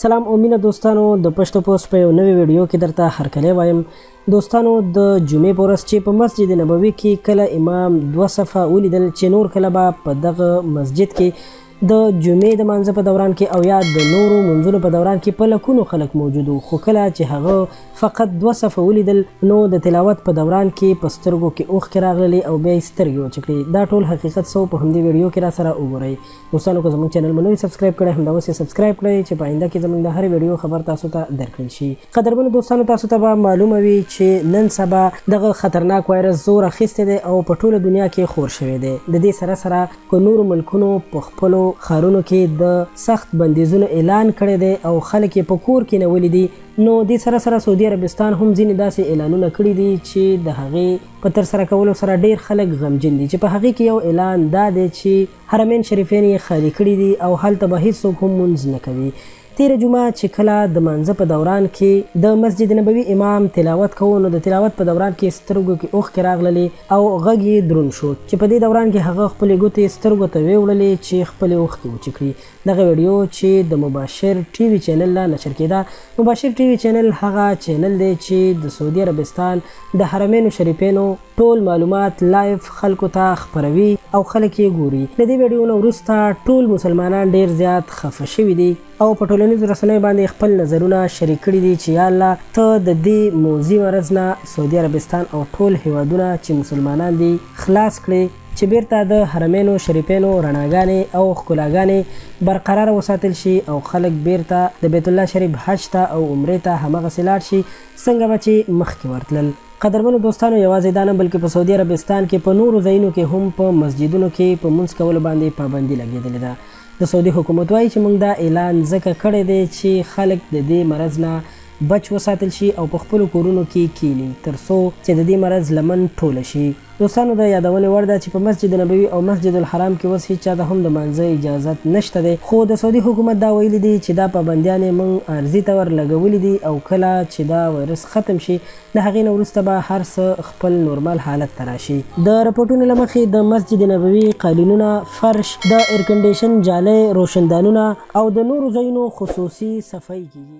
سلام او مینه دوستانو د پښتو پوسټ په یو نوې ویډیو کې درته هرکلی وایم. دوستانو د جمعې په ورځ چې په مسجد نبوي کې کله امام 2 صفه ولیدل چې نور کله به په دغه مسجد کې د جمعې د مانځه په دوران کې او یا د نورو منځونو په دوران کې په لکونو خلک موجود وو، خو کله چې هغه فقط 2 صفه ولیدل نو د تلاوت په دوران کې په سترګو کې اوښکې راغللې او بیا یې سترګې وچې کړې. دا ټول حقیقت څه په همدې ویډیو کې را سره وګورئ. دوستانو که زموږ چینل مو نه وي سبسکرایب کړی همدا اوس یې سبسکرایب کړئ چې په آینده کې زموږ د هرې ویډیو خبر تاسو ته درکړل شي. قدرمنو دوستانو تاسو ته به معلومه وي چې نن سبا دغه خطرناک وایرس زور اخیستی دی او په ټوله دنیا کې خور شوی دی. د دې سره سره که نورو ملکونو په خپلو ښارونو کې د سخت بندیزونو اعلان کړی دی او خلک یې په کور کې نیولي دي، نو دې سره سره سعودي عربستان هم ځینې داسې اعلانونه کړي دي چې د هغې په ترسره کولو سره ډیر خلک غمجن دي، چې په هغې کې یو اعلان دا دی چې حرمین شریفین یې خالی کړي دي او هلته به هیڅوک هم مونځ نه کوي. تیره جمعه چې کله د مانځه په دوران کې د مسجد نبوي امام تلاوت کوو نو د تلاوت په دوران کې سترګو کې اوښکې راغللې او غږ یې دروند شو، چې په دې دوران کې هغه خپلې ګوتې سترګو ته ویوړلې چې خپلې اوښکې وچې کړي. دغه ویډیو چې د مباشر ټي وي چینل له نشر کېده، مباشر ټي وي چینل هغه چینل دی چې د سعودي عربستان د حرمینو شریفینو ټول معلومات لایف خلکو ته خپروي او خلک یې ګوري. د دې ویډیو نه وروسته ټول مسلمانان ډیر زیات خفه شوي دي او په ټولنیزو رسنیو باندې خپل نظرونه شریک کړي دي چې یا الله ته د دې موذي مرض نه سعودي عربستان او ټول هیوادونه چې مسلمانان دي خلاص کړي، چې بیرته د حرمینو شریفینو رڼاګانې او ښکلاګانې برقراره وساتل شي او خلک بیرته د بیت الله شریف حج ته او عمرې ته همغسې لاړ شي څنګه به چې مخکې ورتلل. قدرمنو دوستانو یوازې دا نه بلکې په سعودي عربستان کې په نورو ځایونو کې هم په مسجدونو کې په مونځ کولو باندې پابندي لګېدلې ده. د سعودي حکومت وایي چې موږ دا اعلان ځکه کړی دی چې خلک د دې مرض نه بچ وساتل شي او په خپلو کورونو کې کینی تر څو چې د دې مرض لمن ټوله شي. دوستانو د یادونې وړ ده چې په مسجد نبوي او مسجد الحرام کې اوس هیچ چا ته هم د مانځه اجازت نشته دی، خو د سعودي حکومت دا ویلي دي چې دا پابندیانې موږ عرضي طور لګولي دي او کله چې دا وایرس ختم شي د هغې نه وروسته به هر څه خپل نورمال حالت ته راشي. د رپورټونو له مخې د مسجد نبوي قالینونه، فرش، د ایرکنډیشن جالۍ، روشندانونه او د نورو ځایونو خصوصي صفایي کیږي.